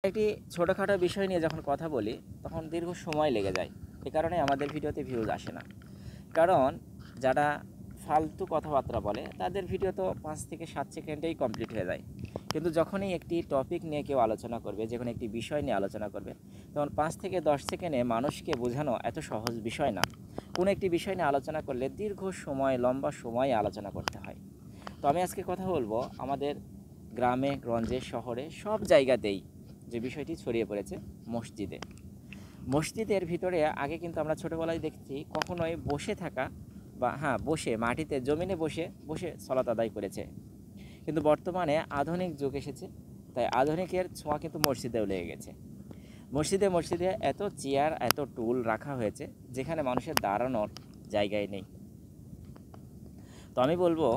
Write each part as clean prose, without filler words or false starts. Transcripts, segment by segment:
একটি ছোটোখাটো বিষয় নিয়ে যখন কথা বলি তখন দীর্ঘ সময় লেগে যায়। এ কারণে আমাদের ভিডিওতে ভিউজ আসে না। কারণ যারা ফালতু কথাবার্তা বলে তাদের ভিডিও তো 5 থেকে 7 সেকেন্ডেই কমপ্লিট হয়ে যায়। কিন্তু যখনই একটি টপিক নিয়ে কেউ আলোচনা করবে, যে কোনো একটি বিষয় নিয়ে আলোচনা করবে, তখন 5 থেকে 10 সেকেন্ডে মানুষকে বোঝানো এত সহজ বিষয় না। কোনো একটি বিষয় নিয়ে আলোচনা করলে দীর্ঘ সময়, লম্বা সময়ে আলোচনা করতে হয়। তো আমি আজকে কথা বলবো আমাদের গ্রামে, গঞ্জে, শহরে সব জায়গাতেই যে বিষয়টি ছড়িয়ে পড়েছে মসজিদে। মসজিদের ভিতরে আগে কিন্তু আমরা ছোটোবেলায় দেখছি কখনোই বসে থাকা বা বসে মাটিতে জমিনে বসে বসে সালাত আদায় করেছে। কিন্তু বর্তমানে আধুনিক যুগ এসেছে, তাই আধুনিকের ছোঁয়া কিন্তু মসজিদেও লেগে গেছে। মসজিদে মসজিদে এত চেয়ার, এত টুল রাখা হয়েছে যেখানে মানুষের দাঁড়ানোর জায়গায় নেই। তো আমি বলবো,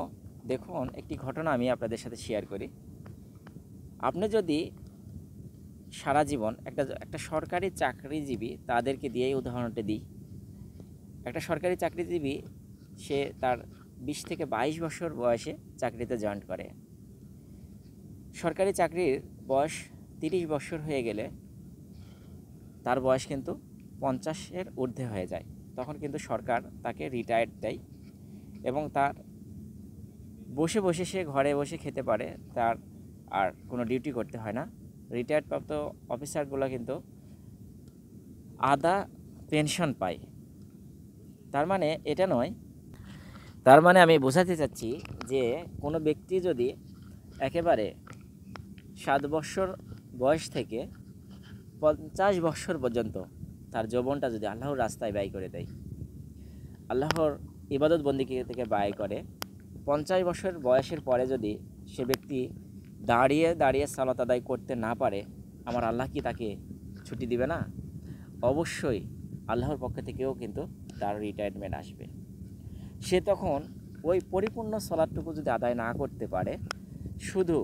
দেখুন একটি ঘটনা আমি আপনাদের সাথে শেয়ার করি। আপনি যদি সারা জীবন একটা সরকারি চাকরিজীবী, তাদেরকে দিয়েই উদাহরণটা দিই। একটা সরকারি চাকরিজীবী, সে তার 20 থেকে 22 বছর বয়সে চাকরিতে জয়েন করে। সরকারি চাকরির বয়স 30 বছর হয়ে গেলে তার বয়স কিন্তু 50-এর ঊর্ধ্বে হয়ে যায়। তখন কিন্তু সরকার তাকে রিটায়ার্ড দেয় এবং তার বসে বসে সে ঘরে বসে খেতে পারে, তার আর কোনো ডিউটি করতে হয় না। রিটায়ার্ড প্রাপ্ত অফিসারগুলো কিন্তু আধা পেনশন পায়। তার মানে এটা নয়, তার মানে আমি বোঝাতে চাচ্ছি যে কোনো ব্যক্তি যদি একেবারে 7 বছর বয়স থেকে 50 বছর পর্যন্ত তার যৌবনটা যদি আল্লাহর রাস্তায় ব্যয় করে দেয়, আল্লাহর ইবাদত বন্দিগি থেকে ব্যয় করে, 50 বছর বয়সের পরে যদি সে ব্যক্তি দাঁড়িয়ে দাঁড়িয়ে সালাত আদায় করতে না পারে, আমার আল্লাহ কি তাকে ছুটি দিবে না? অবশ্যই আল্লাহর পক্ষ থেকেও কিন্তু তার রিটায়ারমেন্ট আসবে। সে তখন ওই পরিপূর্ণ সালাতটুকু যদি আদায় না করতে পারে, শুধু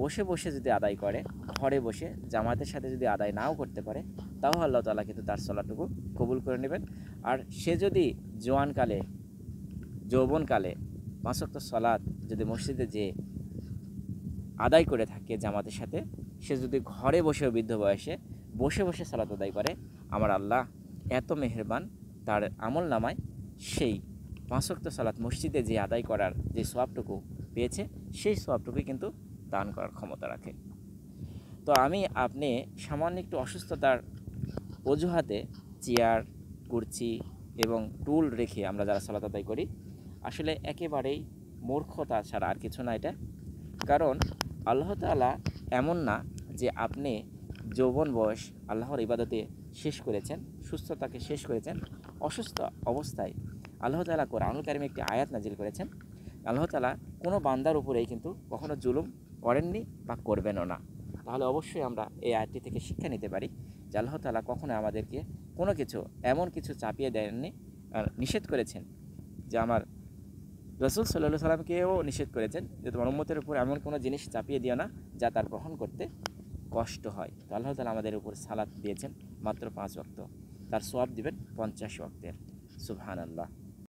বসে বসে যদি আদায় করে, ঘরে বসে জামাতের সাথে যদি আদায় নাও করতে পারে, তাও আল্লাহ তাআলা কিন্তু তার সালাতটুকু কবুল করে নেবেন। আর সে যদি জোয়ানকালে, যৌবনকালে 5 ওয়াক্ত সালাত যদি মসজিদে যেয়ে আদায় করে থাকে জামাতের সাথে, সে যদি ঘরে বসেও বৃদ্ধ বয়সে বসে বসে সালাত আদায় করে, আমার আল্লাহ এত মেহেরবান, তার আমল নামায় সেই 5 ওয়াক্ত সালাত মসজিদে যে আদায় করার যে সওয়াবটুকু পেয়েছে, সেই সওয়াবটুকুই কিন্তু দান করার ক্ষমতা রাখে। তো আপনি সামান্য একটু অসুস্থতার অজুহাতে চেয়ার, কুর্চি এবং টুল রেখে আমরা যারা সালাত আদায় করি, আসলে একেবারেই মূর্খতা ছাড়া আর কিছু না এটা। কারণ আল্লাহ তাআলা এমন না যে আপনি যৌবন বয়স আল্লাহর ইবাদতে শেষ করেছেন, সুস্থতাকে শেষ করেছেন, অসুস্থ অবস্থায় আল্লাহ তাআলা কোরআনুল কারীমে একটি আয়াত নাজিল করেছেন। আল্লাহ তাআলা কোনো বান্দার উপরেই কিন্তু কখনো জুলুম করেননি বা করবেনও না। তাহলে অবশ্যই আমরা এই আয়াতটি থেকে শিক্ষা নিতে পারি যে আল্লাহ তাআলা কখনো আমাদেরকে কোনো কিছু, এমন কিছু চাপিয়ে দেননি, আর নিষেধ করেছেন যে আমার রাসূল সাল্লাল্লাহু আলাইহি সাল্লামকেও নিষেধ করেছেন যে তোমার উম্মতের উপর এমন কোনো জিনিস চাপিয়ে দিও না যা তার গ্রহণ করতে কষ্ট হয়। তো আল্লাহ তাআলা আমাদের উপর সালাত দিয়েছেন মাত্র 5 ওয়াক্ত, তার সওয়াব দিবেন 50 ওয়াক্তের। সুবহানাল্লাহ।